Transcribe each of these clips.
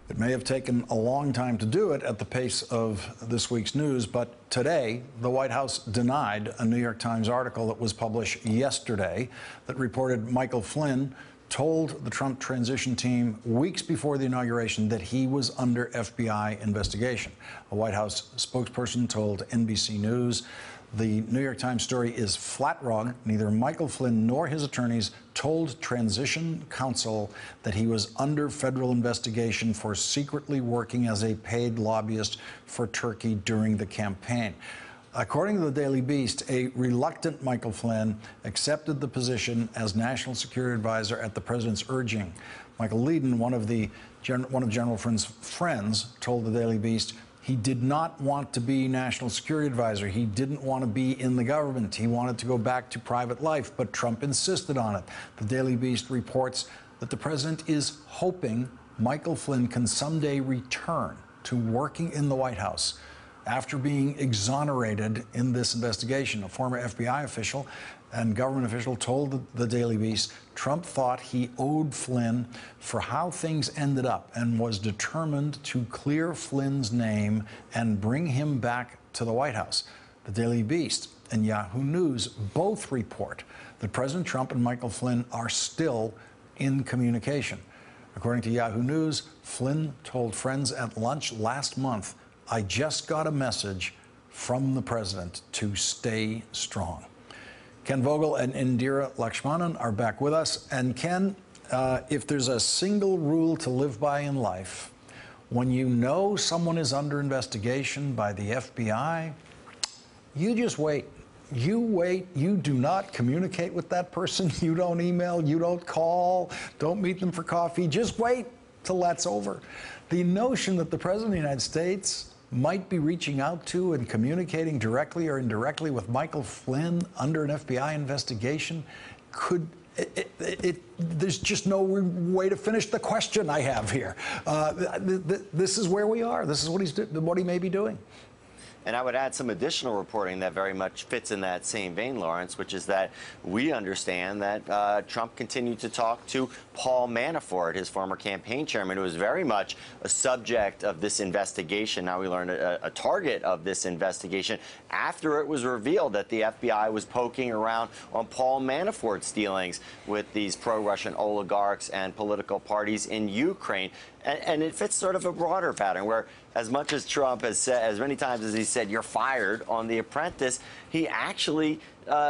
It may have taken a long time to do it at the pace of this week's news, but today the White House denied a New York Times article that was published yesterday that reported Michael Flynn told the Trump transition team weeks before the inauguration that he was under FBI investigation. A White House spokesperson told NBC News the New York Times story is flat wrong. Neither Michael Flynn nor his attorneys told transition counsel that he was under federal investigation for secretly working as a paid lobbyist for Turkey during the campaign. According to the Daily Beast, a reluctant Michael Flynn accepted the position as National Security Advisor at the president's urging. Michael Leedon, one of General Flynn's friends, told the Daily Beast he did not want to be National Security Advisor. He didn't want to be in the government. He wanted to go back to private life, but Trump insisted on it. The Daily Beast reports that the president is hoping Michael Flynn can someday return to working in the White House after being exonerated in this investigation. A former FBI official and government official told the Daily Beast Trump thought he owed Flynn for how things ended up and was determined to clear Flynn's name and bring him back to the White House. The Daily Beast and Yahoo News both report that President Trump and Michael Flynn are still in communication. According to Yahoo News, Flynn told friends at lunch last month, "I just got a message from the president to stay strong." Ken Vogel and Indira Lakshmanan are back with us. And Ken, if there's a single rule to live by in life, when you know someone is under investigation by the FBI, you just wait. You wait. You do not communicate with that person. You don't email. You don't call. Don't meet them for coffee. Just wait till that's over. The notion that the President of the United States might be reaching out to and communicating directly or indirectly with Michael Flynn under an FBI investigation there's just no way to finish the question I have here. This is where we are. This is what he may be doing. And I would add some additional reporting that very much fits in that same vein, Lawrence, which is that we understand that Trump continued to talk to Paul Manafort, his former campaign chairman, who was very much a subject of this investigation. Now we learned a target of this investigation after it was revealed that the FBI was poking around on Paul Manafort's dealings with these pro-Russian oligarchs and political parties in Ukraine. And it fits sort of a broader pattern where, as much as Trump has said, as many times as he said, "You're fired" on The Apprentice, he actually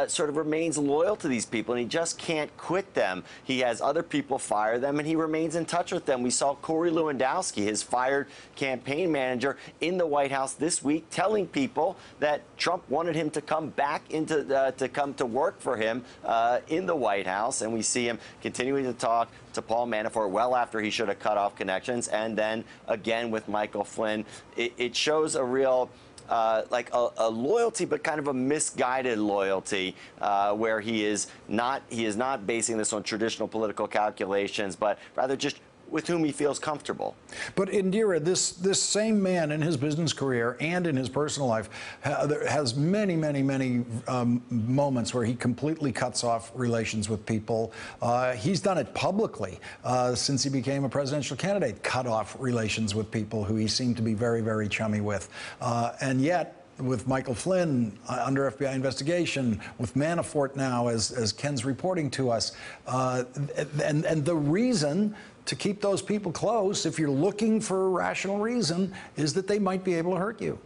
sort of remains loyal to these people, and he just can't quit them. He has other people fire them, and he remains in touch with them. We saw Corey Lewandowski, his fired campaign manager, in the White House this week, telling people that Trump wanted him to come back to come to work for him in the White House. And we see him continuing to talk to Paul Manafort well after he should have cut off connections, and then again with Michael Flynn. It shows a real like a loyalty, but kind of a misguided loyalty, where he is not basing this on traditional political calculations, but rather just with whom he feels comfortable. But Indira, this same man in his business career and in his personal life has many moments where he completely cuts off relations with people. He's done it publicly since he became a presidential candidate, cut off relations with people who he seemed to be very chummy with. And yet, with Michael Flynn under FBI investigation, with Manafort now, as Ken's reporting to us, and the reason to keep those people close, if you're looking for a rational reason, is that they might be able to hurt you.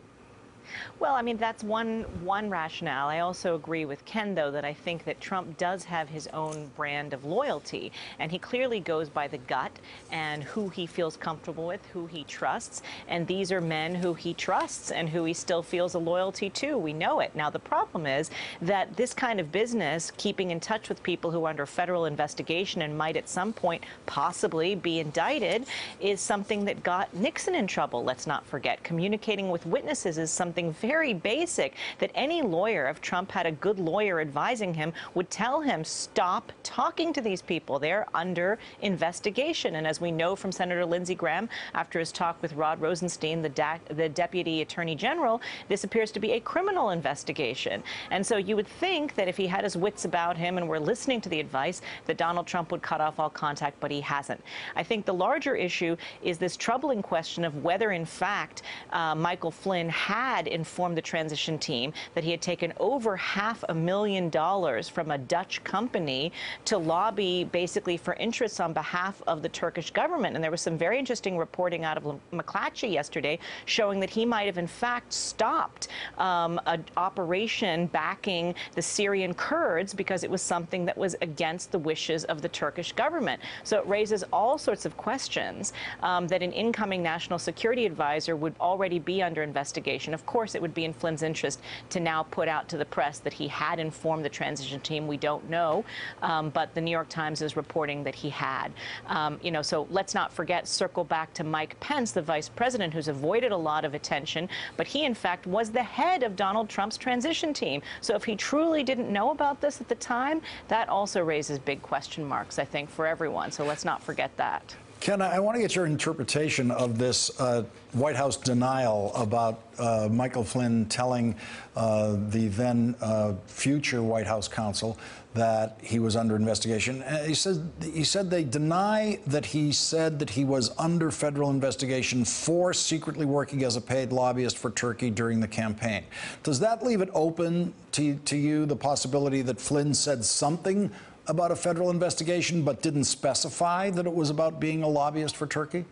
Well, I mean, that's one rationale. I also agree with Ken, though, that I think that Trump does have his own brand of loyalty, and he clearly goes by the gut and who he feels comfortable with, who he trusts, and these are men who he trusts and who he still feels a loyalty to. We know it. Now, the problem is that this kind of business, keeping in touch with people who are under federal investigation and might at some point possibly be indicted, is something that got Nixon in trouble. Let's not forget. Communicating with witnesses is something something very basic that any lawyer, if Trump had a good lawyer advising him, would tell him, stop talking to these people. They're under investigation. And as we know from Senator Lindsey Graham, after his talk with Rod Rosenstein, the Deputy Attorney General, this appears to be a criminal investigation. And so you would think that if he had his wits about him and were listening to the advice, that Donald Trump would cut off all contact, but he hasn't. I think the larger issue is this troubling question of whether, in fact, Michael Flynn had informed the transition team that he had taken over $500,000 from a Dutch company to lobby basically for interests on behalf of the Turkish government. And there was some very interesting reporting out of McClatchy yesterday showing that he might have, in fact, stopped an operation backing the Syrian Kurds because it was something that was against the wishes of the Turkish government. So it raises all sorts of questions that an incoming national security advisor would already be under investigation. Of course, it would be in Flynn's interest to now put out to the press that he had informed the transition team. We don't know, but the New York Times is reporting that he had. So let's not forget, circle back to Mike Pence, the vice president, who's avoided a lot of attention, but he, in fact, was the head of Donald Trump's transition team. So if he truly didn't know about this at the time, that also raises big question marks, I think, for everyone. So let's not forget that. Ken, I want to get your interpretation of this White House denial about Michael Flynn telling the then future White House counsel that he was under investigation. He said they deny that he said that he was under federal investigation for secretly working as a paid lobbyist for Turkey during the campaign. Does that leave it open to you, the possibility that Flynn said something about a federal investigation but didn't specify that it was about being a lobbyist for Turkey?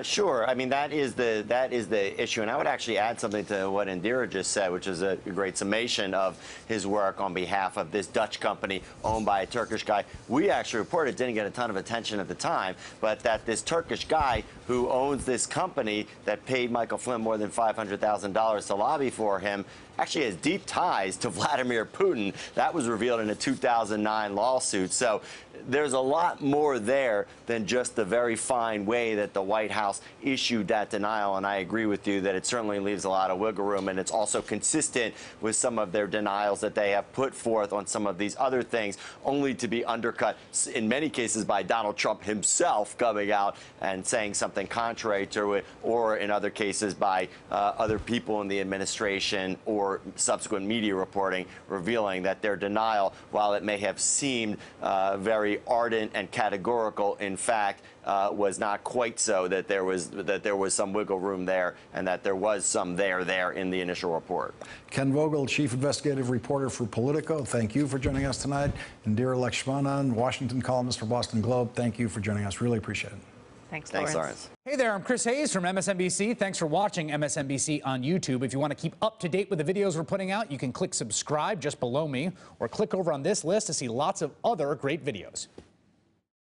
Sure. I mean, that is the issue. And I would actually add something to what Indira just said, which is a great summation of his work on behalf of this Dutch company owned by a Turkish guy. We actually reported, didn't get a ton of attention at the time, but that this Turkish guy who owns this company that paid Michael Flynn more than $500,000 to lobby for him actually has deep ties to Vladimir Putin. That was revealed in a 2009 lawsuit. So there's a lot more there than just the very fine way that the White House issued that denial. And I agree with you that it certainly leaves a lot of wiggle room. And it's also consistent with some of their denials that they have put forth on some of these other things, only to be undercut in many cases by Donald Trump himself coming out and saying something contrary to it, or in other cases by other people in the administration or subsequent media reporting revealing that their denial, while it may have seemed very ardent and categorical, in fact was not quite so, that there was some wiggle room there, and that there was some there in the initial report. Ken Vogel, Chief Investigative Reporter for Politico, thank you for joining us tonight. Indira Lakshmanan, Washington columnist for Boston Globe, thank you for joining us. Really appreciate it. Thanks, Lawrence. Hey there, I'm Chris Hayes from MSNBC. Thanks for watching MSNBC on YouTube. If you want to keep up to date with the videos we're putting out, you can click subscribe just below me, or click over on this list to see lots of other great videos.